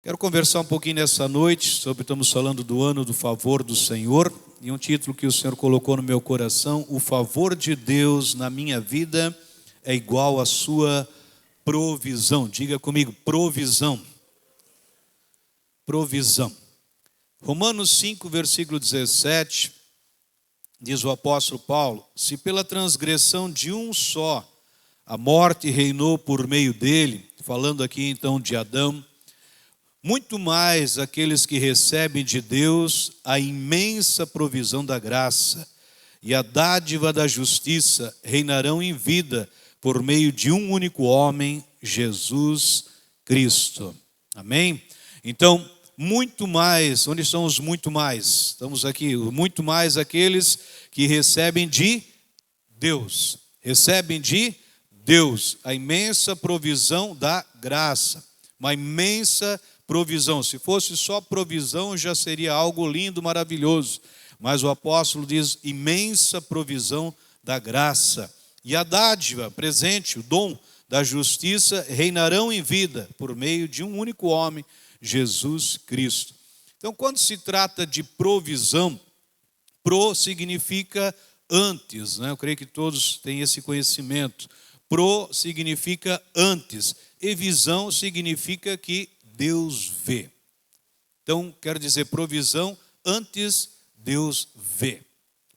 Quero conversar um pouquinho nessa noite sobre, estamos falando do ano do favor do Senhor, e um título que o Senhor colocou no meu coração: o favor de Deus na minha vida é igual à sua provisão. Diga comigo, provisão. Provisão. Romanos 5, versículo 17, diz o apóstolo Paulo: se pela transgressão de um só a morte reinou por meio dele, falando aqui então de Adão, muito mais aqueles que recebem de Deus a imensa provisão da graça e a dádiva da justiça reinarão em vida por meio de um único homem, Jesus Cristo. Amém? Então, muito mais, onde estão os muito mais? Estamos aqui, muito mais aqueles que recebem de Deus. Recebem de Deus a imensa provisão da graça. Uma imensa provisão. Se fosse só provisão, já seria algo lindo, maravilhoso. Mas o apóstolo diz imensa provisão da graça. E a dádiva, presente, o dom da justiça, reinarão em vida por meio de um único homem, Jesus Cristo. Então, quando se trata de provisão, pro significa antes, né? Eu creio que todos têm esse conhecimento. Pro significa antes, e visão significa que Deus vê. Então, quero dizer, provisão, antes Deus vê.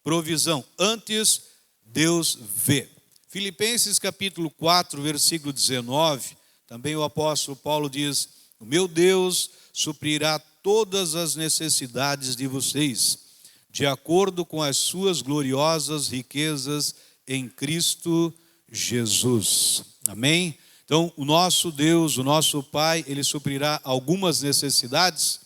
Provisão, antes Deus vê. Filipenses capítulo 4, versículo 19, também o apóstolo Paulo diz: o meu Deus suprirá todas as necessidades de vocês, de acordo com as suas gloriosas riquezas em Cristo Jesus. Amém? Então, o nosso Deus, o nosso Pai, Ele suprirá algumas necessidades,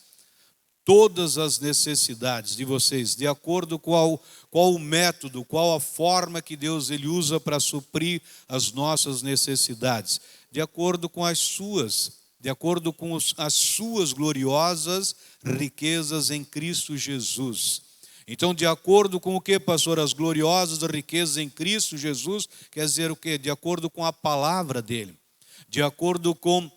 todas as necessidades de vocês, de acordo com qual o método, qual a forma que Deus Ele usa para suprir as nossas necessidades, de acordo com as suas gloriosas riquezas em Cristo Jesus. Então, de acordo com o que, pastor? As gloriosas riquezas em Cristo Jesus, quer dizer o quê? De acordo com a palavra dEle. De acordo com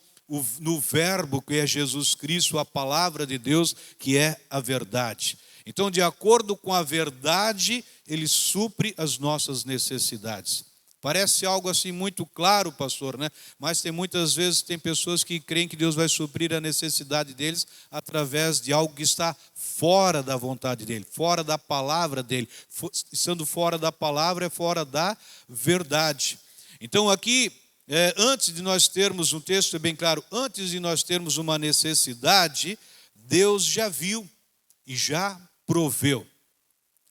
no verbo que é Jesus Cristo, a palavra de Deus, que é a verdade. Então, de acordo com a verdade, Ele supre as nossas necessidades. Parece algo assim muito claro, pastor, né? Mas muitas vezes tem pessoas que creem que Deus vai suprir a necessidade deles através de algo que está fora da vontade dEle, fora da palavra dEle. Estando fora da palavra é fora da verdade. Então aqui, antes de nós termos, um texto é bem claro, antes de nós termos uma necessidade, Deus já viu e já proveu.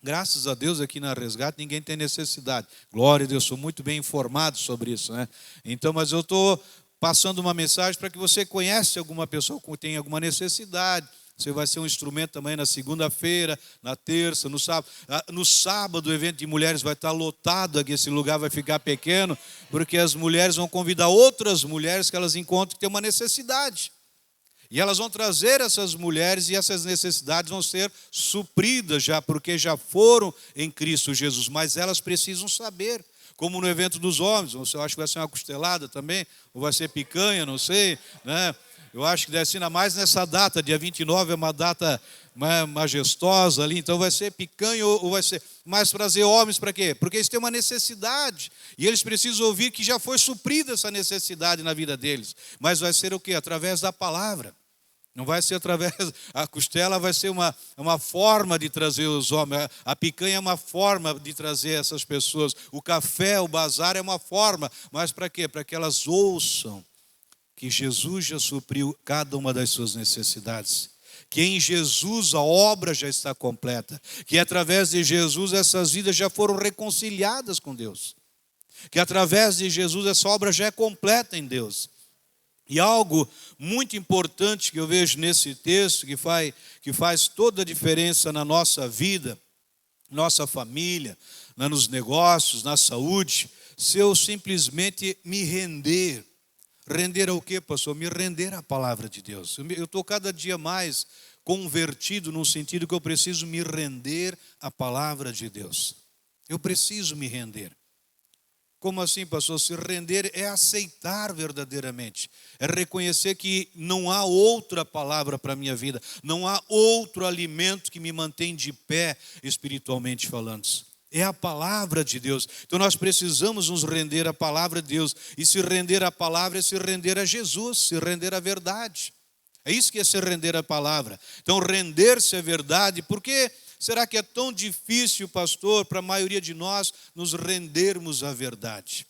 Graças a Deus aqui na Resgate ninguém tem necessidade. Glória a Deus, sou muito bem informado sobre isso, né? Então, mas eu estou passando uma mensagem para que você conhece alguma pessoa que tem alguma necessidade. Você vai ser um instrumento também na segunda-feira, na terça, no sábado. No sábado o evento de mulheres vai estar lotado aqui, esse lugar vai ficar pequeno, porque as mulheres vão convidar outras mulheres que elas encontram que têm uma necessidade. E elas vão trazer essas mulheres e essas necessidades vão ser supridas já, porque já foram em Cristo Jesus. Mas elas precisam saber, como no evento dos homens. Eu acho que vai ser uma costelada também, ou vai ser picanha, não sei, né? Eu acho que deve ser ainda mais nessa data, dia 29 é uma data majestosa ali, então vai ser picanha ou vai ser... Mas trazer homens para quê? Porque eles têm uma necessidade, e eles precisam ouvir que já foi suprida essa necessidade na vida deles. Mas vai ser o quê? Através da palavra. Não vai ser através... A costela vai ser uma forma de trazer os homens, a picanha é uma forma de trazer essas pessoas, o café, o bazar é uma forma, mas para quê? Para que elas ouçam que Jesus já supriu cada uma das suas necessidades, que em Jesus a obra já está completa, que através de Jesus essas vidas já foram reconciliadas com Deus, que através de Jesus essa obra já é completa em Deus. E algo muito importante que eu vejo nesse texto, que faz toda a diferença na nossa vida, nossa família, nos negócios, na saúde, se eu simplesmente me render. Render ao quê, pastor? Me render à palavra de Deus. Eu estou cada dia mais convertido no sentido que eu preciso me render à palavra de Deus. Eu preciso me render. Como assim, pastor? Se render é aceitar verdadeiramente, é reconhecer que não há outra palavra para a minha vida, não há outro alimento que me mantém de pé espiritualmente falando. É a palavra de Deus. Então nós precisamos nos render à palavra de Deus. E se render à palavra é se render a Jesus, se render à verdade. É isso que é se render à palavra. Então render-se à verdade, por que será que é tão difícil, pastor, para a maioria de nós nos rendermos à verdade?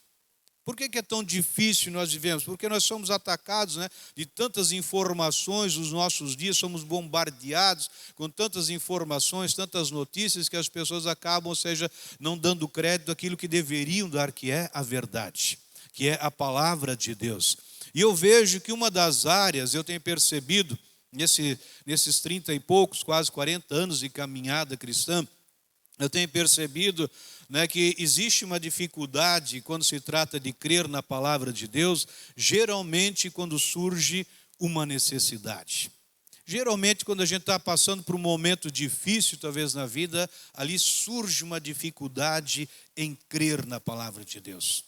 Por que é tão difícil nós vivemos? Porque nós somos atacados, né, de tantas informações nos nossos dias, somos bombardeados com tantas informações, tantas notícias, que as pessoas acabam, ou seja, não dando crédito àquilo que deveriam dar, que é a verdade, que é a palavra de Deus. E eu vejo que uma das áreas, eu tenho percebido, nesses 30 e poucos, quase 40 anos de caminhada cristã, eu tenho percebido, né, que existe uma dificuldade quando se trata de crer na palavra de Deus, geralmente quando surge uma necessidade. Geralmente quando a gente está passando por um momento difícil, talvez na vida, ali surge uma dificuldade em crer na palavra de Deus.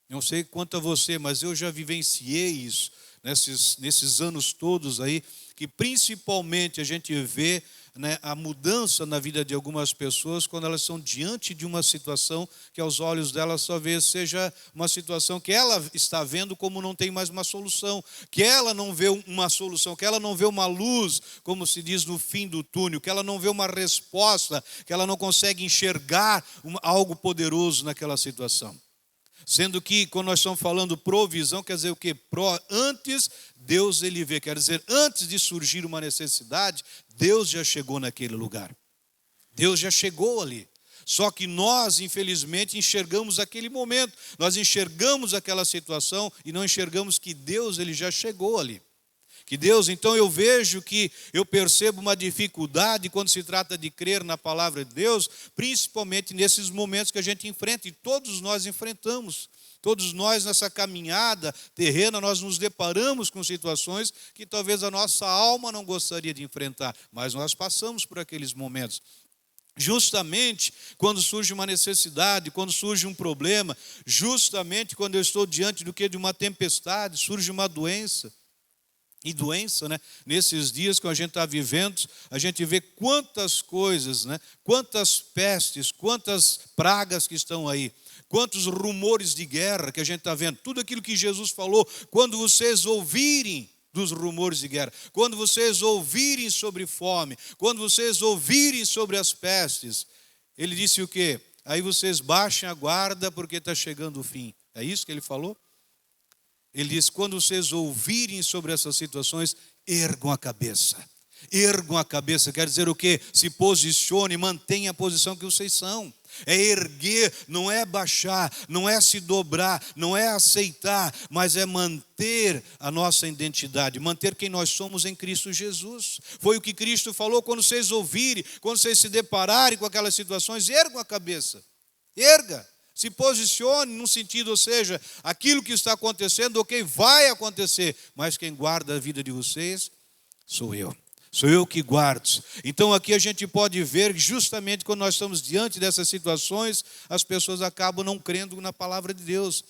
Não sei quanto a você, mas eu já vivenciei isso nesses anos todos aí, que principalmente a gente vê, né, a mudança na vida de algumas pessoas quando elas estão diante de uma situação que aos olhos delas talvez seja uma situação que ela está vendo como não tem mais uma solução, que ela não vê uma solução, que ela não vê uma luz, como se diz, no fim do túnel, que ela não vê uma resposta, que ela não consegue enxergar algo poderoso naquela situação. Sendo que, quando nós estamos falando provisão, quer dizer o quê? Antes Deus ele vê, quer dizer, antes de surgir uma necessidade, Deus já chegou naquele lugar. Deus já chegou ali. Só que nós, infelizmente, enxergamos aquele momento, nós enxergamos aquela situação e não enxergamos que Deus ele já chegou ali. Que Deus, então eu vejo que eu percebo uma dificuldade quando se trata de crer na palavra de Deus, principalmente nesses momentos que a gente enfrenta, e todos nós enfrentamos. Todos nós nessa caminhada terrena, nós nos deparamos com situações que talvez a nossa alma não gostaria de enfrentar, mas nós passamos por aqueles momentos. Justamente quando surge uma necessidade, quando surge um problema, justamente quando eu estou diante do que de uma tempestade, surge uma doença. E doença, né? Nesses dias que a gente está vivendo, a gente vê quantas coisas, né? Quantas pestes, quantas pragas que estão aí, quantos rumores de guerra que a gente está vendo. Tudo aquilo que Jesus falou, quando vocês ouvirem dos rumores de guerra, quando vocês ouvirem sobre fome, quando vocês ouvirem sobre as pestes, ele disse o quê? Aí vocês baixem a guarda porque está chegando o fim. É isso que ele falou? Ele diz, quando vocês ouvirem sobre essas situações, ergam a cabeça. Ergam a cabeça, quer dizer o quê? Se posicione, mantenha a posição que vocês são. É erguer, não é baixar, não é se dobrar, não é aceitar, mas é manter a nossa identidade, manter quem nós somos em Cristo Jesus. Foi o que Cristo falou, quando vocês ouvirem, quando vocês se depararem com aquelas situações, ergam a cabeça. Erga. Se posicione num sentido, ou seja, aquilo que está acontecendo, ok, vai acontecer, mas quem guarda a vida de vocês sou eu. Sou eu que guardo. Então aqui a gente pode ver, justamente quando nós estamos diante dessas situações, as pessoas acabam não crendo na palavra de Deus.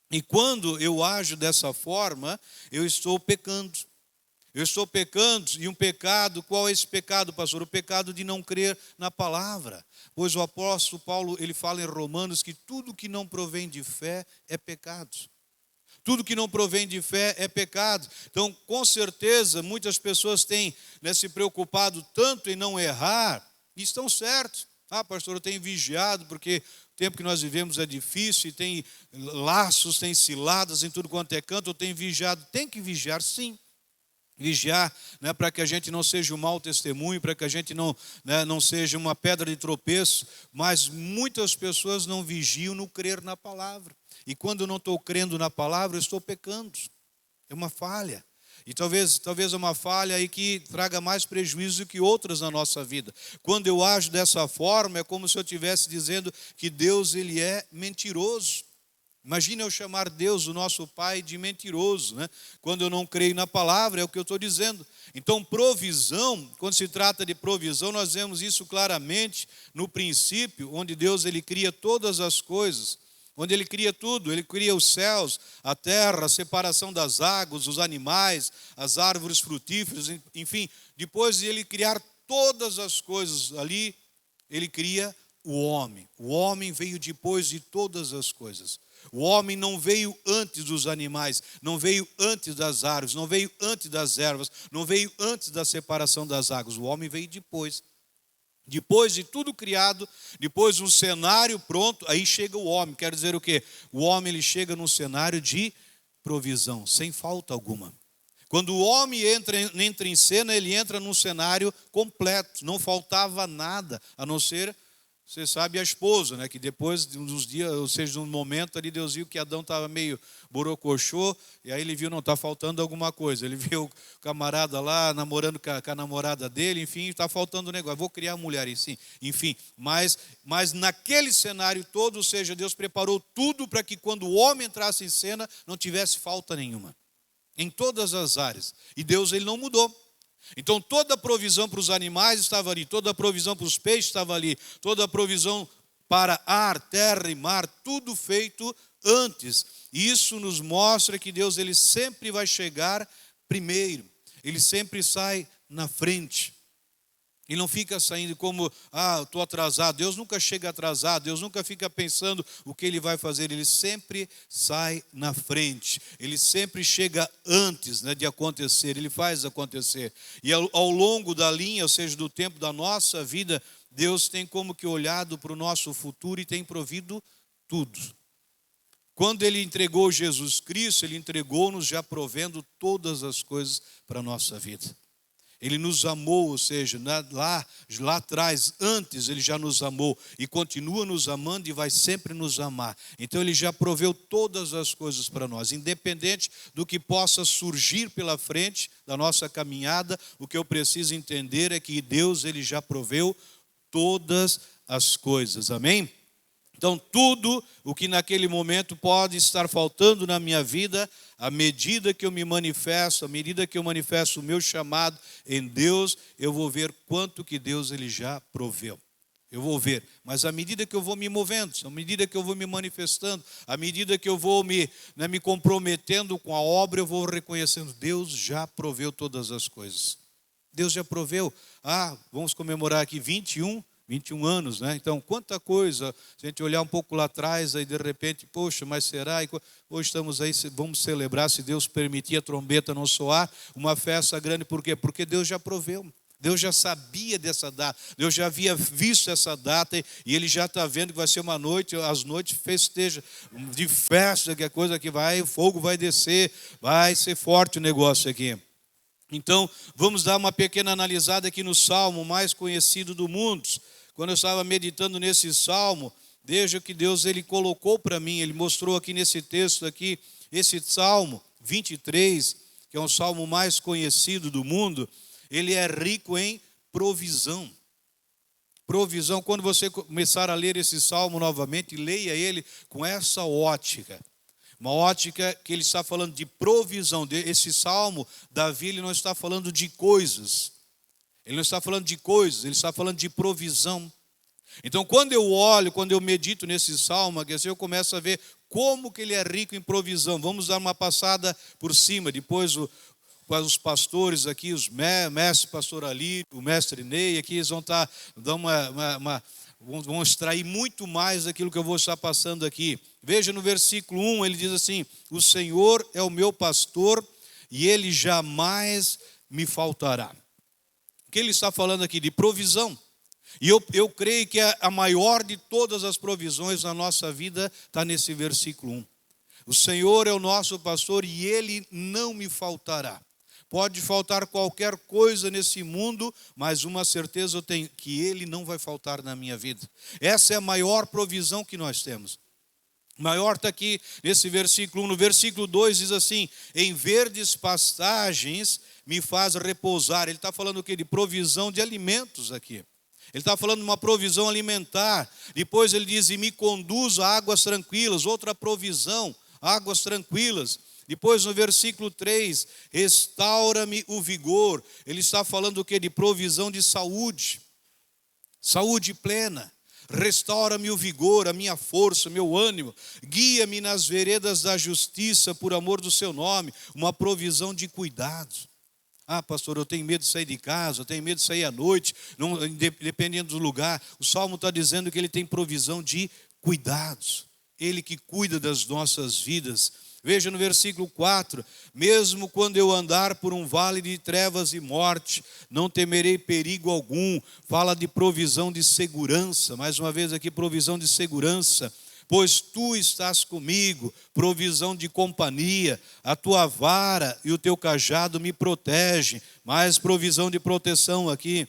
E quando eu ajo dessa forma, eu estou pecando. Eu estou pecando, e um pecado, qual é esse pecado, pastor? O pecado de não crer na palavra. Pois o apóstolo Paulo, ele fala em Romanos que tudo que não provém de fé é pecado. Tudo que não provém de fé é pecado. Então, com certeza, muitas pessoas têm, né, se preocupado tanto em não errar, e estão certos. Ah, pastor, eu tenho vigiado, porque o tempo que nós vivemos é difícil, e tem laços, tem ciladas em tudo quanto é canto, eu tenho vigiado. Tem que vigiar, sim. Vigiar, né, para que a gente não seja um mau testemunho, para que a gente não seja uma pedra de tropeço, mas muitas pessoas não vigiam no crer na palavra. E quando eu não estou crendo na palavra, eu estou pecando. É uma falha. E talvez é uma falha aí que traga mais prejuízo que outras na nossa vida. Quando eu ajo dessa forma, é como se eu estivesse dizendo que Deus ele é mentiroso. Imagina eu chamar Deus, o nosso Pai, de mentiroso, né? Quando eu não creio na palavra, é o que eu estou dizendo. Então, provisão, quando se trata de provisão, nós vemos isso claramente no princípio, onde Deus ele cria todas as coisas. onde ele cria tudo. Ele cria os céus, a terra, a separação das águas, os animais, as árvores frutíferas, enfim. Depois de ele criar todas as coisas ali, ele cria o homem. O homem veio depois de todas as coisas. O homem não veio antes dos animais, não veio antes das árvores, não veio antes das ervas, não veio antes da separação das águas. O homem veio depois. Depois de tudo criado, depois de um cenário pronto, aí chega o homem. Quer dizer o quê? O homem ele chega num cenário de provisão, sem falta alguma. Quando o homem entra em cena, ele entra num cenário completo. Não faltava nada, a não ser, você sabe, a esposa, né? Que depois de uns dias, ou seja, de um momento ali, Deus viu que Adão estava meio borocochô, e aí ele viu, não, está faltando alguma coisa. Ele viu o camarada lá namorando com a namorada dele, enfim, está faltando um negócio. Vou criar uma mulher, enfim. Mas naquele cenário todo, ou seja, Deus preparou tudo para que quando o homem entrasse em cena, não tivesse falta nenhuma. Em todas as áreas. E Deus, ele não mudou. Então toda a provisão para os animais estava ali, toda a provisão para os peixes estava ali, toda a provisão para ar, terra e mar, tudo feito antes. E isso nos mostra que Deus, ele sempre vai chegar primeiro. Ele sempre sai na frente. E não fica saindo como, estou atrasado. Deus nunca chega atrasado, Deus nunca fica pensando o que ele vai fazer. Ele sempre sai na frente, ele sempre chega antes, né, de acontecer, ele faz acontecer. E ao longo da linha, ou seja, do tempo da nossa vida, Deus tem como que olhado para o nosso futuro e tem provido tudo. Quando ele entregou Jesus Cristo, ele entregou-nos já provendo todas as coisas para a nossa vida. Ele nos amou, ou seja, lá atrás, antes ele já nos amou e continua nos amando e vai sempre nos amar. Então ele já proveu todas as coisas para nós, independente do que possa surgir pela frente da nossa caminhada. O que eu preciso entender é que Deus, ele já proveu todas as coisas, amém? Então tudo o que naquele momento pode estar faltando na minha vida, à medida que eu me manifesto, à medida que eu manifesto o meu chamado em Deus, eu vou ver quanto que Deus ele já proveu. Eu vou ver, mas à medida que eu vou me movendo, à medida que eu vou me manifestando, à medida que eu vou me comprometendo com a obra, eu vou reconhecendo, Deus já proveu todas as coisas. Deus já proveu. Vamos comemorar aqui 21 anos, né? Então, quanta coisa, se a gente olhar um pouco lá atrás, aí de repente, poxa, mas será? Hoje estamos aí, vamos celebrar, se Deus permitir a trombeta não soar, uma festa grande, por quê? Porque Deus já proveu. Deus já sabia dessa data, Deus já havia visto essa data e Ele já está vendo que vai ser uma noite, as noites festeja, de festa, que é coisa que vai, o fogo vai descer, vai ser forte o negócio aqui. Então, vamos dar uma pequena analisada aqui no salmo mais conhecido do mundo. Quando eu estava meditando nesse salmo, veja que Deus ele colocou para mim, ele mostrou aqui nesse texto aqui, esse salmo 23, que é um salmo mais conhecido do mundo, ele é rico em provisão. Provisão, quando você começar a ler esse salmo novamente, leia ele com essa ótica. Uma ótica que ele está falando de provisão. Esse salmo, Davi, ele não está falando de coisas. Ele não está falando de coisas, ele está falando de provisão. Então, quando eu olho, quando eu medito nesse salmo, eu começo a ver como que ele é rico em provisão. Vamos dar uma passada por cima. Depois, os pastores aqui, os mestres, pastor Ali, o mestre Ney, aqui eles vão estar dando vão extrair muito mais daquilo que eu vou estar passando aqui. Veja no versículo 1, ele diz assim: o Senhor é o meu pastor e ele jamais me faltará. O que ele está falando aqui? De provisão. E eu creio que a maior de todas as provisões na nossa vida está nesse versículo 1. O Senhor é o nosso pastor e ele não me faltará. Pode faltar qualquer coisa nesse mundo, mas uma certeza eu tenho, que Ele não vai faltar na minha vida. Essa é a maior provisão que nós temos. Maior está aqui nesse versículo 1. No versículo 2 diz assim: em verdes pastagens me faz repousar. Ele está falando o quê? De provisão de alimentos aqui. Ele está falando de uma provisão alimentar. Depois ele diz: e me conduz a águas tranquilas. Outra provisão, águas tranquilas. Depois no versículo 3, restaura-me o vigor. Ele está falando o quê? De provisão de saúde. Saúde plena. Restaura-me o vigor, a minha força, meu ânimo. Guia-me nas veredas da justiça por amor do seu nome. Uma provisão de cuidados. Ah, pastor, eu tenho medo de sair de casa, eu tenho medo de sair à noite, não, dependendo do lugar. O Salmo está dizendo que ele tem provisão de cuidados. Ele que cuida das nossas vidas. Veja no versículo 4, mesmo quando eu andar por um vale de trevas e morte, não temerei perigo algum. Fala de provisão de segurança, mais uma vez aqui, provisão de segurança. Pois tu estás comigo, provisão de companhia, a tua vara e o teu cajado me protegem. Mais provisão de proteção aqui.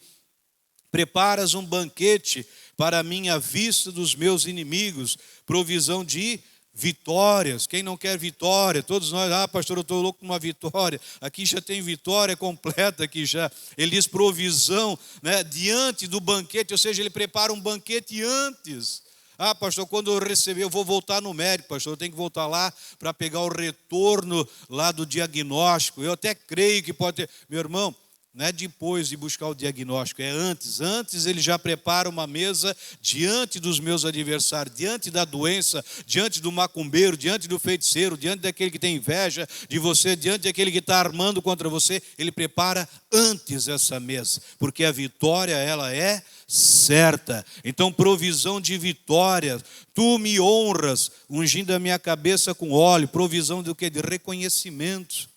Preparas um banquete para a minha vista dos meus inimigos, provisão de vitórias. Quem não quer vitória? Todos nós, pastor, eu estou louco com uma vitória. Aqui já tem vitória completa, aqui já. Ele diz provisão, né, diante do banquete, ou seja, ele prepara um banquete antes. Pastor, quando eu receber, eu vou voltar no médico, pastor, eu tenho que voltar lá para pegar o retorno lá do diagnóstico. Eu até creio que pode ter, meu irmão, não é depois de buscar o diagnóstico, é antes. Antes ele já prepara uma mesa diante dos meus adversários, diante da doença, diante do macumbeiro, diante do feiticeiro, diante daquele que tem inveja de você, diante daquele que está armando contra você. Ele prepara antes essa mesa, porque a vitória, ela é certa. Então, provisão de vitória. Tu me honras, ungindo a minha cabeça com óleo. Provisão do quê? De reconhecimento.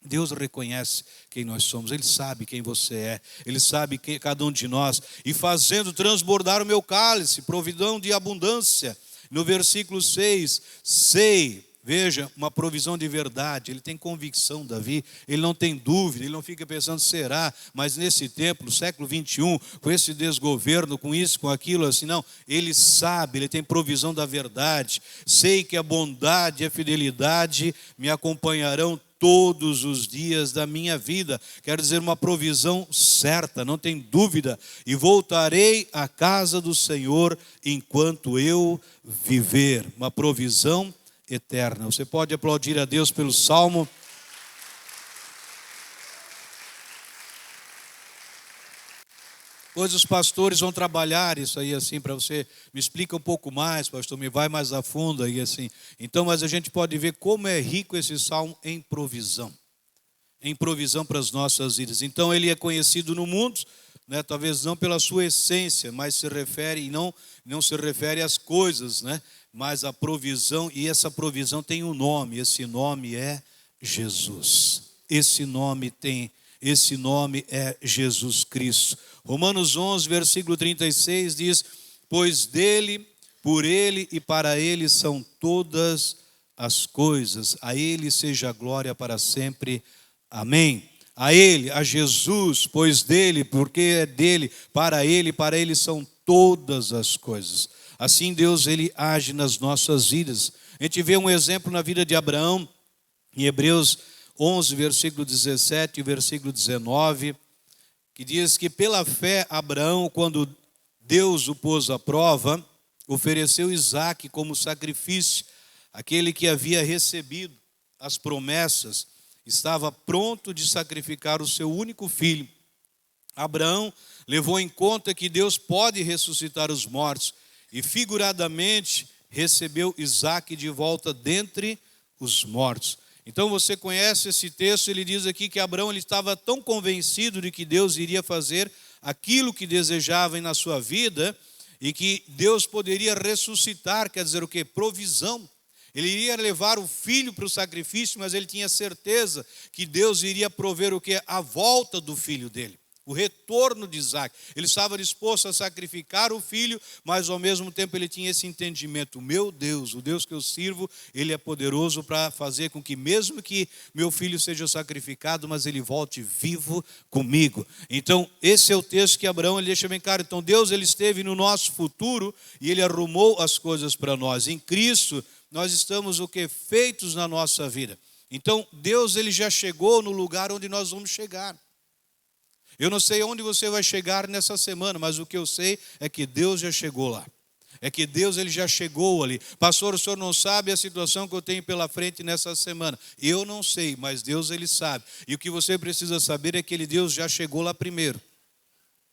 Deus reconhece quem nós somos, Ele sabe quem você é, Ele sabe quem cada um de nós, e fazendo transbordar o meu cálice, provisão de abundância. No versículo 6, sei, veja, uma provisão de verdade. Ele tem convicção, Davi, ele não tem dúvida, ele não fica pensando será, mas nesse tempo, no século 21, com esse desgoverno, com isso, com aquilo, assim, não, ele sabe, ele tem provisão da verdade. Sei que a bondade e a fidelidade me acompanharão todos os dias da minha vida. Quero dizer, uma provisão certa, não tem dúvida. E voltarei à casa do Senhor enquanto eu viver. Uma provisão eterna. Você pode aplaudir a Deus pelo Salmo. Pois os pastores vão trabalhar isso aí assim para você. Me explica um pouco mais, pastor, me vai mais a fundo aí assim. Então, mas a gente pode ver como é rico esse salmo em provisão para as nossas vidas. Então, ele é conhecido no mundo, né, talvez não pela sua essência, mas se refere, e não se refere às coisas, né, mas a provisão, e essa provisão tem um nome, esse nome é Jesus. Esse nome é Jesus Cristo. Romanos 11, versículo 36 diz: pois dele, por ele e para ele são todas as coisas. A ele seja a glória para sempre. Amém. A ele, a Jesus, pois dele, porque é dele, para ele são todas as coisas. Assim Deus, ele age nas nossas vidas. A gente vê um exemplo na vida de Abraão, em Hebreus 11, versículo 17 e versículo 19, que diz que pela fé Abraão, quando Deus o pôs à prova, ofereceu Isaque como sacrifício. Aquele que havia recebido as promessas estava pronto de sacrificar o seu único filho. Abraão levou em conta que Deus pode ressuscitar os mortos e figuradamente recebeu Isaque de volta dentre os mortos. Então você conhece esse texto, ele diz aqui que Abraão ele estava tão convencido de que Deus iria fazer aquilo que desejava na sua vida e que Deus poderia ressuscitar, quer dizer o quê? Provisão. Ele iria levar o filho para o sacrifício, mas ele tinha certeza que Deus iria prover o quê? A volta do filho dele. O retorno de Isaque. Ele estava disposto a sacrificar o filho, mas ao mesmo tempo ele tinha esse entendimento: meu Deus, o Deus que eu sirvo, ele é poderoso para fazer com que mesmo que meu filho seja sacrificado, mas ele volte vivo comigo. Então esse é o texto que Abraão ele deixa bem claro. Então Deus ele esteve no nosso futuro e ele arrumou as coisas para nós. Em Cristo nós estamos o que? Feitos na nossa vida. Então Deus ele já chegou no lugar onde nós vamos chegar. Eu não sei onde você vai chegar nessa semana, mas o que eu sei é que Deus já chegou lá. É que Deus ele já chegou ali. Pastor, o senhor não sabe a situação que eu tenho pela frente nessa semana. Eu não sei, mas Deus ele sabe. E o que você precisa saber é que Deus já chegou lá primeiro.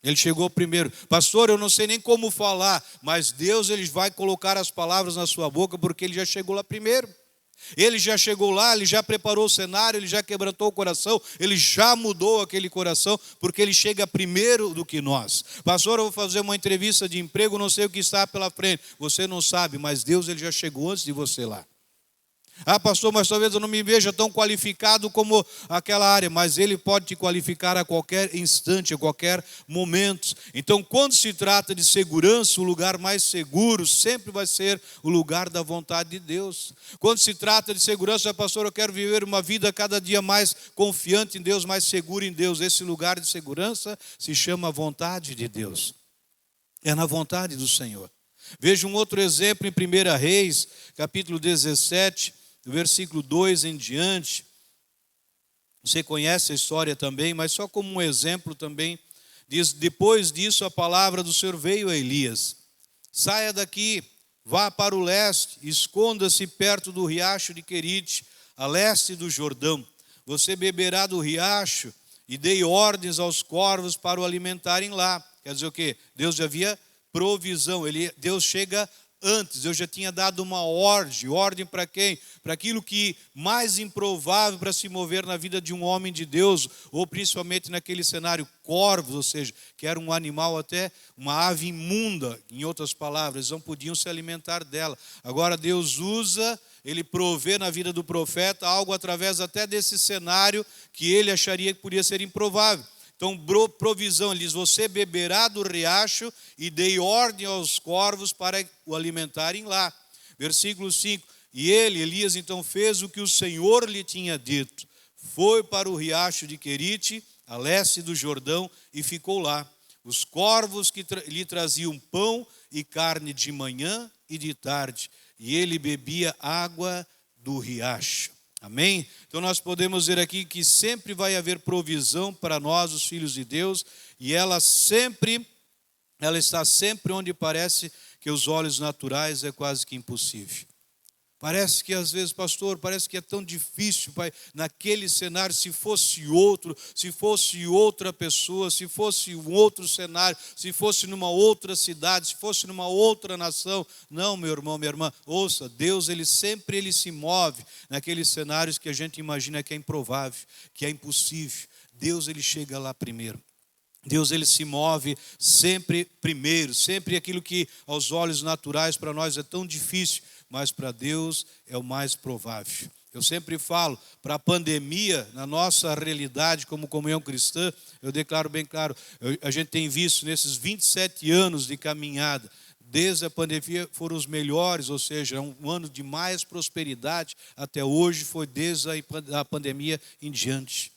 Ele chegou primeiro. Pastor, eu não sei nem como falar, mas Deus ele vai colocar as palavras na sua boca porque ele já chegou lá primeiro. Ele já chegou lá, ele já preparou o cenário, ele já quebrantou o coração, ele já mudou aquele coração, porque ele chega primeiro do que nós. Pastor, eu vou fazer uma entrevista de emprego, não sei o que está pela frente. Você não sabe, mas Deus ele já chegou antes de você lá. Ah, pastor, mas talvez eu não me veja tão qualificado como aquela área, mas ele pode te qualificar a qualquer instante, a qualquer momento. Então, quando se trata de segurança, o lugar mais seguro sempre vai ser o lugar da vontade de Deus. Quando se trata de segurança, pastor, eu quero viver uma vida cada dia mais confiante em Deus, mais seguro em Deus. Esse lugar de segurança se chama vontade de Deus. É na vontade do Senhor. Veja um outro exemplo em 1 Reis, capítulo 17, do versículo 2 em diante. Você conhece a história também, mas só como um exemplo também. Diz, depois disso a palavra do Senhor veio a Elias. Saia daqui, vá para o leste, esconda-se perto do riacho de Querite, a leste do Jordão. Você beberá do riacho e dei ordens aos corvos para o alimentarem lá. Quer dizer o quê? Deus já havia provisão. Deus chega antes, eu já tinha dado uma ordem para quem? Para aquilo que mais improvável para se mover na vida de um homem de Deus, ou principalmente naquele cenário, corvos, ou seja, que era um animal até, uma ave imunda, em outras palavras, não podiam se alimentar dela. Agora Deus usa, ele provê na vida do profeta algo através até desse cenário que ele acharia que podia ser improvável. Então, provisão, ele diz, você beberá do riacho e dei ordem aos corvos para o alimentarem lá. Versículo 5, e Elias, então fez o que o Senhor lhe tinha dito. Foi para o riacho de Querite, a leste do Jordão, e ficou lá. Os corvos que lhe traziam pão e carne de manhã e de tarde, e ele bebia água do riacho. Amém? Então nós podemos ver aqui que sempre vai haver provisão para nós, os filhos de Deus, e ela está sempre onde parece que os olhos naturais é quase que impossível. Parece que às vezes, pastor, parece que é tão difícil, pai, naquele cenário, se fosse outro, se fosse outra pessoa, se fosse um outro cenário, se fosse numa outra cidade, se fosse numa outra nação. Não, meu irmão, minha irmã, ouça, Deus, ele sempre se move naqueles cenários que a gente imagina que é improvável, que é impossível. Deus, ele chega lá primeiro. Deus, ele se move sempre primeiro, sempre aquilo que aos olhos naturais para nós é tão difícil, mas para Deus é o mais provável. Eu sempre falo, para a pandemia, na nossa realidade como comunhão cristã, eu declaro bem claro, a gente tem visto nesses 27 anos de caminhada, desde a pandemia foram os melhores, ou seja, um ano de mais prosperidade, até hoje foi desde a pandemia em diante.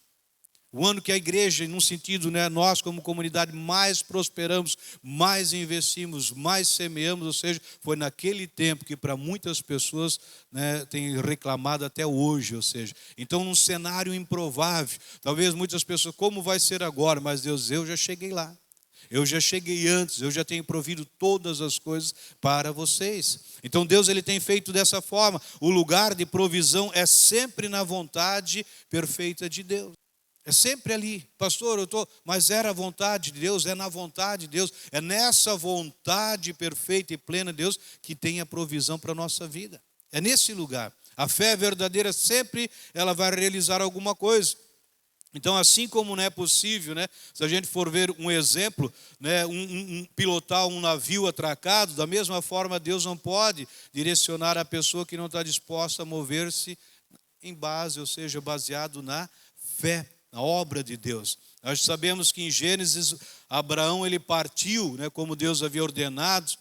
O ano que a igreja, num sentido, né, nós como comunidade mais prosperamos, mais investimos, mais semeamos, ou seja, foi naquele tempo que para muitas pessoas, né, tem reclamado até hoje, ou seja, então num cenário improvável, talvez muitas pessoas, como vai ser agora? Mas Deus, eu já cheguei lá, eu já cheguei antes, eu já tenho provido todas as coisas para vocês. Então Deus, ele tem feito dessa forma, o lugar de provisão é sempre na vontade perfeita de Deus. É sempre ali, pastor, mas era a vontade de Deus, é na vontade de Deus, é nessa vontade perfeita e plena de Deus que tem a provisão para a nossa vida. É nesse lugar. A fé verdadeira sempre ela vai realizar alguma coisa. Então, assim como não é possível, né, se a gente for ver um exemplo, né, pilotar um navio atracado, da mesma forma Deus não pode direcionar a pessoa que não está disposta a mover-se em base, ou seja, baseado na fé. Na obra de Deus. Nós sabemos que em Gênesis, Abraão ele partiu, né, como Deus havia ordenado,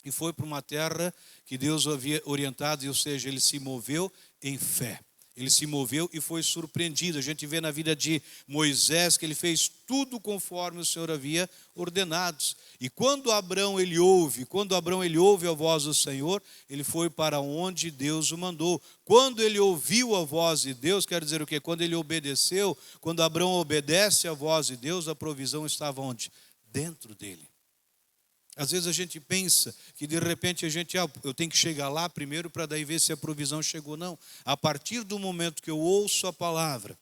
e foi para uma terra que Deus havia orientado, ou seja, ele se moveu em fé. Ele se moveu e foi surpreendido. A gente vê na vida de Moisés que ele fez tudo conforme o Senhor havia ordenado. E quando Abraão ele ouve a voz do Senhor, ele foi para onde Deus o mandou. Quando ele ouviu a voz de Deus, quer dizer o quê? Quando ele obedeceu, quando Abraão obedece à voz de Deus, a provisão estava onde? Dentro dele. Às vezes a gente pensa que de repente eu tenho que chegar lá primeiro para daí ver se a provisão chegou. Não, a partir do momento que eu ouço a palavra,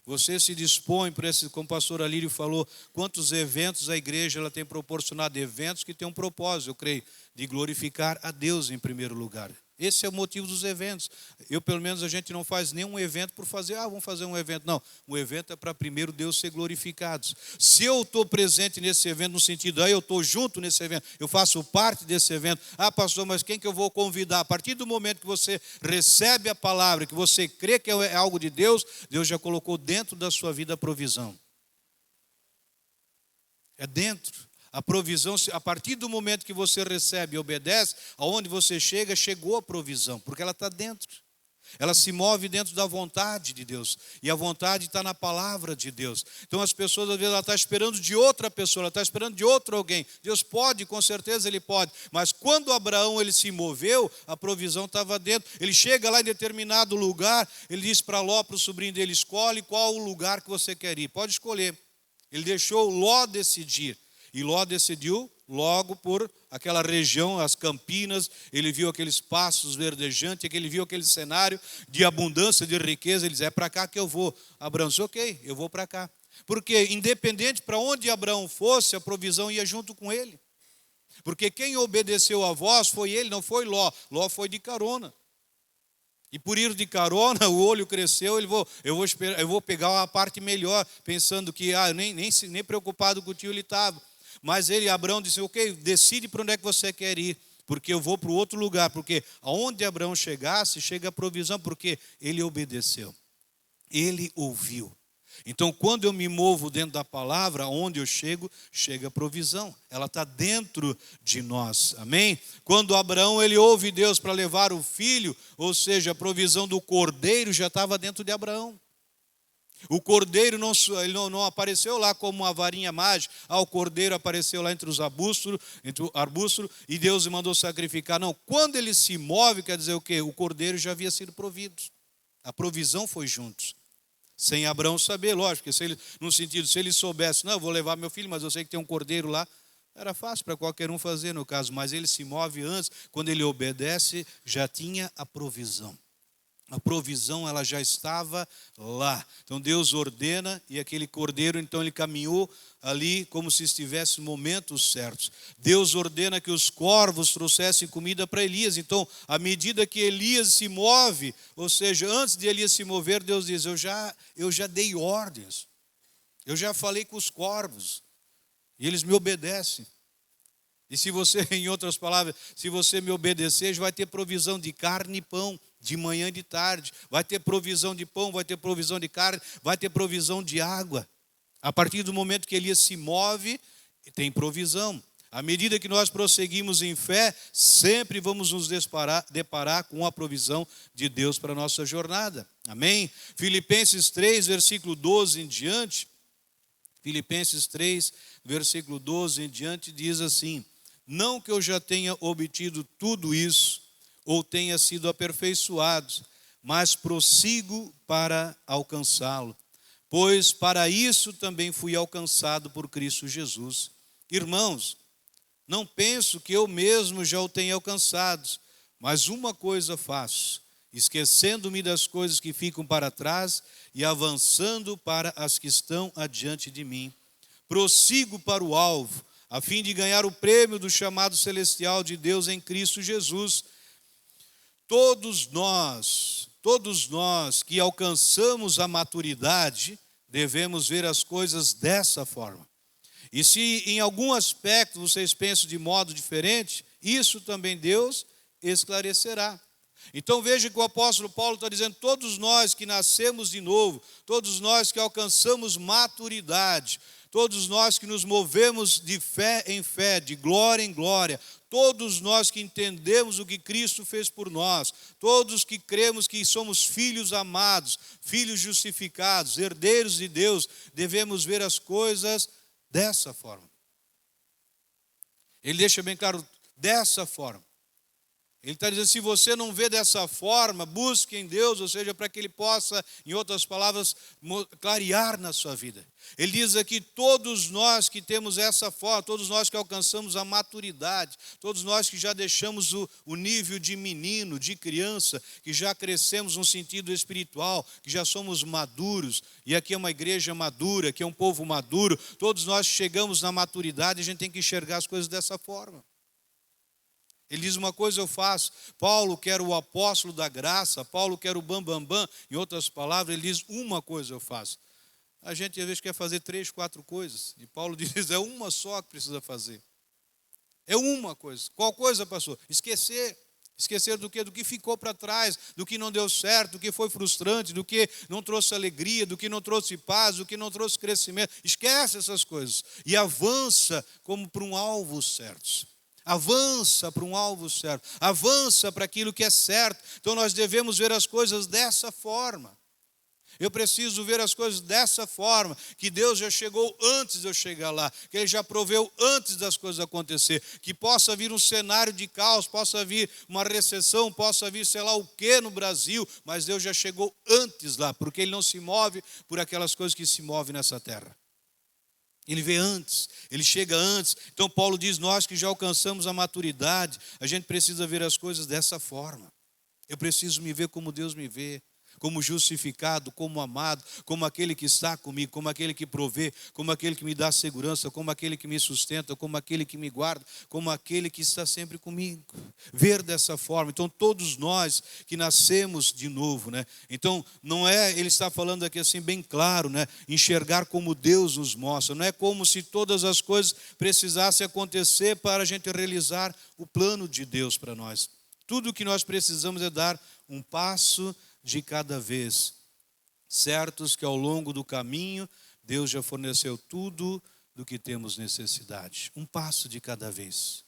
Você se dispõe para esse, como o pastor Alírio falou, quantos eventos a igreja ela tem proporcionado, eventos que têm um propósito, eu creio, de glorificar a Deus em primeiro lugar. Esse é o motivo dos eventos. Pelo menos, a gente não faz nenhum evento por fazer, vamos fazer um evento. Não, o evento é para primeiro Deus ser glorificado. Se eu estou presente nesse evento, no sentido, eu estou junto nesse evento, eu faço parte desse evento. Pastor, mas quem que eu vou convidar? A partir do momento que você recebe a palavra, que você crê que é algo de Deus, Deus já colocou dentro da sua vida a provisão. É dentro. A provisão, a partir do momento que você recebe e obedece, aonde você chega, chegou a provisão, porque ela está dentro. Ela se move dentro da vontade de Deus. E a vontade está na palavra de Deus. Então as pessoas, às vezes, ela está esperando de outra pessoa, ela está esperando de outro alguém. Deus pode, com certeza Ele pode. Mas quando Abraão ele se moveu, a provisão estava dentro. Ele chega lá em determinado lugar, ele diz para Ló, para o sobrinho dele, escolhe qual o lugar que você quer ir. Pode escolher. Ele deixou Ló decidir. E Ló decidiu logo por aquela região, as campinas, ele viu aqueles pastos verdejantes, ele viu aquele cenário de abundância, de riqueza, ele disse, é para cá que eu vou. Abraão disse, ok, eu vou para cá. Porque independente para onde Abraão fosse, a provisão ia junto com ele. Porque quem obedeceu a voz foi ele, não foi Ló. Ló foi de carona. E por ir de carona, o olho cresceu, eu vou pegar a parte melhor, pensando que nem preocupado com o tio ele estava. Mas Abraão disse, ok, decide para onde é que você quer ir, porque eu vou para o outro lugar, porque aonde Abraão chegasse, chega a provisão, porque ele obedeceu, ele ouviu. Então, quando eu me movo dentro da palavra, aonde eu chego, chega a provisão, ela está dentro de nós, amém? Quando Abraão, ele ouve Deus para levar o filho, ou seja, a provisão do cordeiro já estava dentro de Abraão. O cordeiro não apareceu lá como uma varinha mágica. O cordeiro apareceu lá entre o arbusto, e Deus mandou sacrificar. Não, quando ele se move, quer dizer o quê? O cordeiro já havia sido provido. A provisão foi juntos. Sem Abraão saber, lógico, se ele soubesse, não, eu vou levar meu filho, mas eu sei que tem um cordeiro lá, era fácil para qualquer um fazer no caso, mas ele se move antes, quando ele obedece, já tinha a provisão. A provisão, ela já estava lá. Então Deus ordena e aquele cordeiro, então ele caminhou ali como se estivesse nos momentos certos. Deus ordena que os corvos trouxessem comida para Elias. Então, à medida que Elias se move, ou seja, antes de Elias se mover, Deus diz, eu já dei ordens. Eu já falei com os corvos. E eles me obedecem. E se você, em outras palavras, se você me obedecer, já vai ter provisão de carne e pão. De manhã e de tarde, vai ter provisão de pão, vai ter provisão de carne, vai ter provisão de água. A partir do momento que Elias se move, tem provisão. À medida que nós prosseguimos em fé, sempre vamos nos deparar com a provisão de Deus para a nossa jornada. Amém? Filipenses 3, versículo 12 em diante. Filipenses 3, versículo 12 em diante, diz assim, não que eu já tenha obtido tudo isso, ou tenha sido aperfeiçoado, mas prossigo para alcançá-lo, pois para isso também fui alcançado por Cristo Jesus. Irmãos, não penso que eu mesmo já o tenha alcançado, mas uma coisa faço, esquecendo-me das coisas que ficam para trás e avançando para as que estão adiante de mim. Prossigo para o alvo, a fim de ganhar o prêmio do chamado celestial de Deus em Cristo Jesus. Todos nós que alcançamos a maturidade, devemos ver as coisas dessa forma. E se em algum aspecto vocês pensam de modo diferente, isso também Deus esclarecerá. Então veja que o apóstolo Paulo está dizendo, todos nós que nascemos de novo, todos nós que alcançamos maturidade, todos nós que nos movemos de fé em fé, de glória em glória, todos nós que entendemos o que Cristo fez por nós, todos que cremos que somos filhos amados, filhos justificados, herdeiros de Deus, devemos ver as coisas dessa forma. Ele deixa bem claro, dessa forma. Ele está dizendo, se você não vê dessa forma, busque em Deus, ou seja, para que Ele possa, em outras palavras, clarear na sua vida. Ele diz aqui, todos nós que temos essa forma, todos nós que alcançamos a maturidade, todos nós que já deixamos o nível de menino, de criança, que já crescemos no sentido espiritual, que já somos maduros, e aqui é uma igreja madura, aqui é um povo maduro, todos nós chegamos na maturidade, a gente tem que enxergar as coisas dessa forma. Ele diz, uma coisa eu faço, Paulo que era o apóstolo da graça, Paulo que era o bambambam, em outras palavras, ele diz, uma coisa eu faço. A gente às vezes quer fazer 3, 4 coisas, e Paulo diz, é uma só que precisa fazer. É uma coisa. Qual coisa, pastor? Esquecer. Esquecer do quê? Do que ficou para trás, do que não deu certo, do que foi frustrante, do que não trouxe alegria, do que não trouxe paz, do que não trouxe crescimento. Esquece essas coisas e avança como para um alvo certo. Avança para um alvo certo, avança para aquilo que é certo. Então nós devemos ver as coisas dessa forma. Eu preciso ver as coisas dessa forma, que Deus já chegou antes de eu chegar lá, que Ele já proveu antes das coisas acontecer, que possa vir um cenário de caos, possa vir uma recessão, possa vir sei lá o que no Brasil, mas Deus já chegou antes lá, porque Ele não se move por aquelas coisas que se movem nessa terra. Ele vê antes, ele chega antes. Então Paulo diz, nós que já alcançamos a maturidade, a gente precisa ver as coisas dessa forma. Eu preciso me ver como Deus me vê, como justificado, como amado, como aquele que está comigo, como aquele que provê, como aquele que me dá segurança, como aquele que me sustenta, como aquele que me guarda, como aquele que está sempre comigo. Ver dessa forma. Então todos nós que nascemos de novo, né? Então não é, ele está falando aqui assim bem claro, né? Enxergar como Deus nos mostra. Não é como se todas as coisas precisassem acontecer para a gente realizar o plano de Deus para nós. Tudo o que nós precisamos é dar um passo de cada vez, certos que ao longo do caminho Deus já forneceu tudo do que temos necessidade. Um passo de cada vez.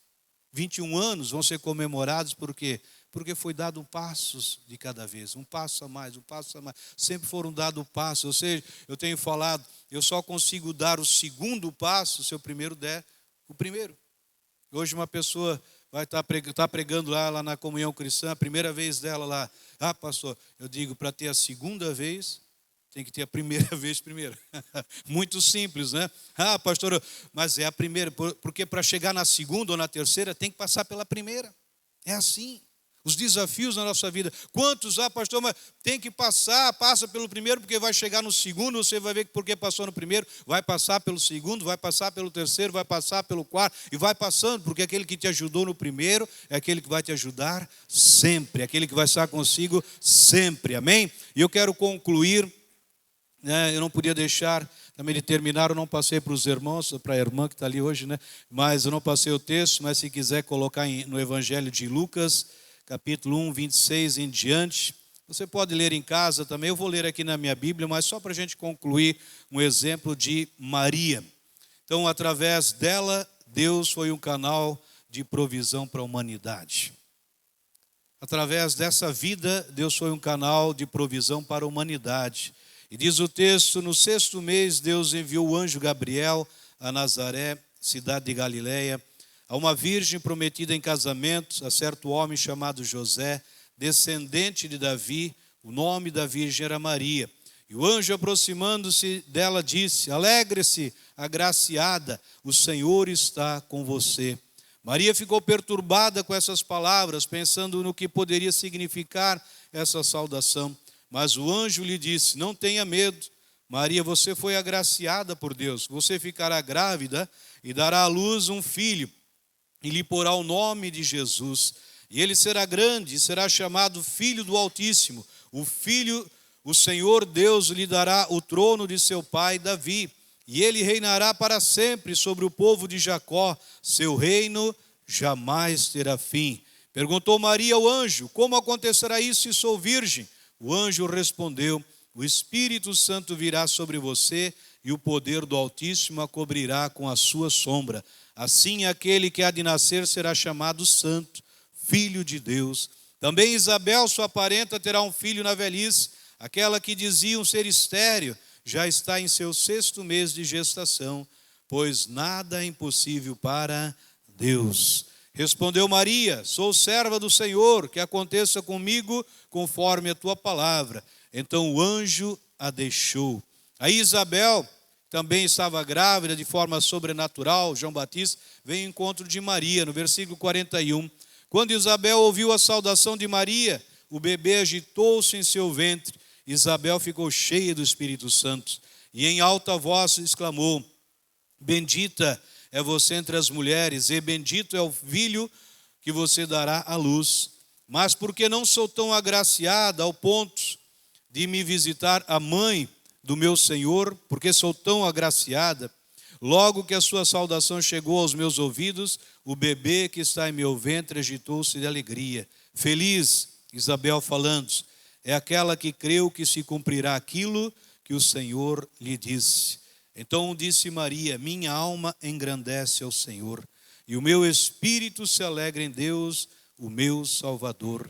21 anos vão ser comemorados por quê? Porque foi dado passos de cada vez, um passo a mais, um passo a mais. Sempre foram dados passos, ou seja, eu tenho falado, eu só consigo dar o segundo passo se eu primeiro der o primeiro. Hoje uma pessoa vai estar pregando lá na comunhão cristã, a primeira vez dela lá. Ah, pastor, eu digo, para ter a segunda vez, tem que ter a primeira vez primeiro. Muito simples, né? Ah, pastor, mas é a primeira, porque para chegar na segunda ou na terceira, tem que passar pela primeira. É assim. Os desafios na nossa vida. Quantos, pastor, mas tem que passar, passa pelo primeiro, porque vai chegar no segundo, você vai ver que porque passou no primeiro, vai passar pelo segundo, vai passar pelo terceiro, vai passar pelo quarto, e vai passando, porque aquele que te ajudou no primeiro, é aquele que vai te ajudar sempre, aquele que vai estar consigo sempre, amém? E eu quero concluir, né, eu não podia deixar também de terminar, eu não passei para os irmãos, para a irmã que está ali hoje, né? Mas eu não passei o texto, mas se quiser colocar no Evangelho de Lucas, capítulo 1, 26 em diante. Você pode ler em casa também, eu vou ler aqui na minha Bíblia, mas só para a gente concluir um exemplo de Maria. Então, através dela, Deus foi um canal de provisão para a humanidade. Através dessa vida, Deus foi um canal de provisão para a humanidade. E diz o texto, no 6º mês, Deus enviou o anjo Gabriel a Nazaré, cidade de Galileia, a uma virgem prometida em casamento, a certo homem chamado José, descendente de Davi, o nome da virgem era Maria. E o anjo, aproximando-se dela, disse, alegre-se, agraciada, o Senhor está com você. Maria ficou perturbada com essas palavras, pensando no que poderia significar essa saudação. Mas o anjo lhe disse, não tenha medo, Maria, você foi agraciada por Deus, você ficará grávida e dará à luz um filho, e lhe porá o nome de Jesus. E ele será grande e será chamado Filho do Altíssimo. O Senhor Deus lhe dará o trono de seu pai Davi. E ele reinará para sempre sobre o povo de Jacó. Seu reino jamais terá fim. Perguntou Maria ao anjo, como acontecerá isso se sou virgem? O anjo respondeu, o Espírito Santo virá sobre você e o poder do Altíssimo a cobrirá com a sua sombra. Assim aquele que há de nascer será chamado Santo, Filho de Deus. Também Isabel, sua parenta, terá um filho na velhice. Aquela que diziam ser estéril, já está em seu 6º mês de gestação, pois nada é impossível para Deus. Respondeu Maria: sou serva do Senhor, que aconteça comigo conforme a tua palavra. Então o anjo a deixou. Aí Isabel também estava grávida de forma sobrenatural. João Batista veio ao encontro de Maria, no versículo 41. Quando Isabel ouviu a saudação de Maria, o bebê agitou-se em seu ventre. Isabel ficou cheia do Espírito Santo e em alta voz exclamou: bendita é você entre as mulheres, e bendito é o filho que você dará à luz. Mas porque não sou tão agraciada ao ponto de me visitar a mãe do meu Senhor, porque sou tão agraciada, logo que a sua saudação chegou aos meus ouvidos, o bebê que está em meu ventre agitou-se de alegria. Feliz, Isabel falando, é aquela que creu que se cumprirá aquilo que o Senhor lhe disse. Então disse Maria: minha alma engrandece ao Senhor, e o meu espírito se alegra em Deus, o meu Salvador,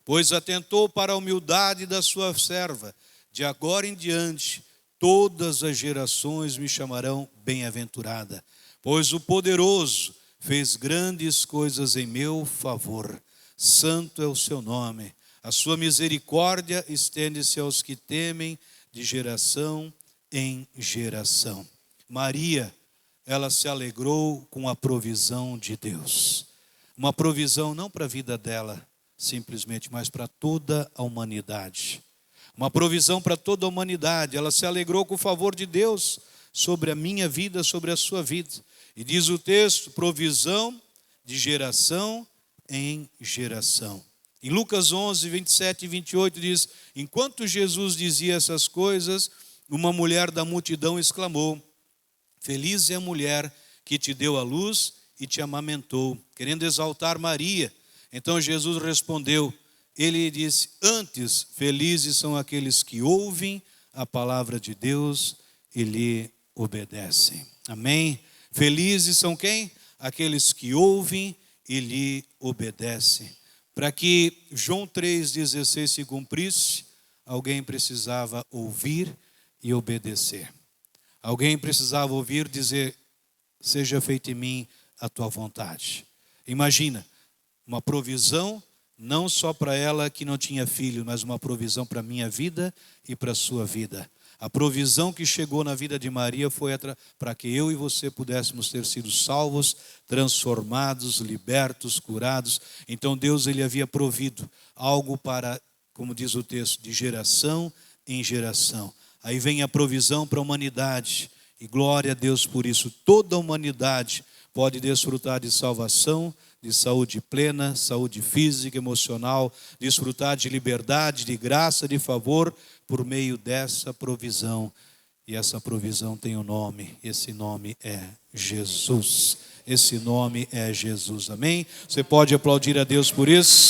pois atentou para a humildade da sua serva. De agora em diante, todas as gerações me chamarão bem-aventurada, pois o poderoso fez grandes coisas em meu favor. Santo é o seu nome. A sua misericórdia estende-se aos que temem de geração em geração. Maria, ela se alegrou com a provisão de Deus. Uma provisão não para a vida dela, simplesmente, mas para toda a humanidade. Uma provisão para toda a humanidade. Ela se alegrou com o favor de Deus sobre a minha vida, sobre a sua vida. E diz o texto: provisão de geração em geração. Em Lucas 11, 27 e 28 diz: enquanto Jesus dizia essas coisas, uma mulher da multidão exclamou: feliz é a mulher que te deu a luz e te amamentou, querendo exaltar Maria. Então Jesus respondeu, ele disse: antes, felizes são aqueles que ouvem a palavra de Deus e lhe obedecem. Amém? Felizes são quem? Aqueles que ouvem e lhe obedecem. Para que João 3,16 se cumprisse, alguém precisava ouvir e obedecer. Alguém precisava ouvir dizer: seja feita em mim a tua vontade. Imagina, uma provisão não só para ela que não tinha filho, mas uma provisão para a minha vida e para a sua vida. A provisão que chegou na vida de Maria foi para que eu e você pudéssemos ter sido salvos, transformados, libertos, curados. Então Deus, ele havia provido algo para, como diz o texto, de geração em geração. Aí vem a provisão para a humanidade, e glória a Deus por isso. Toda a humanidade pode desfrutar de salvação, de saúde plena, saúde física, emocional, desfrutar de liberdade, de graça, de favor, por meio dessa provisão. E essa provisão tem um nome, esse nome é Jesus. Esse nome é Jesus, amém? Você pode aplaudir a Deus por isso?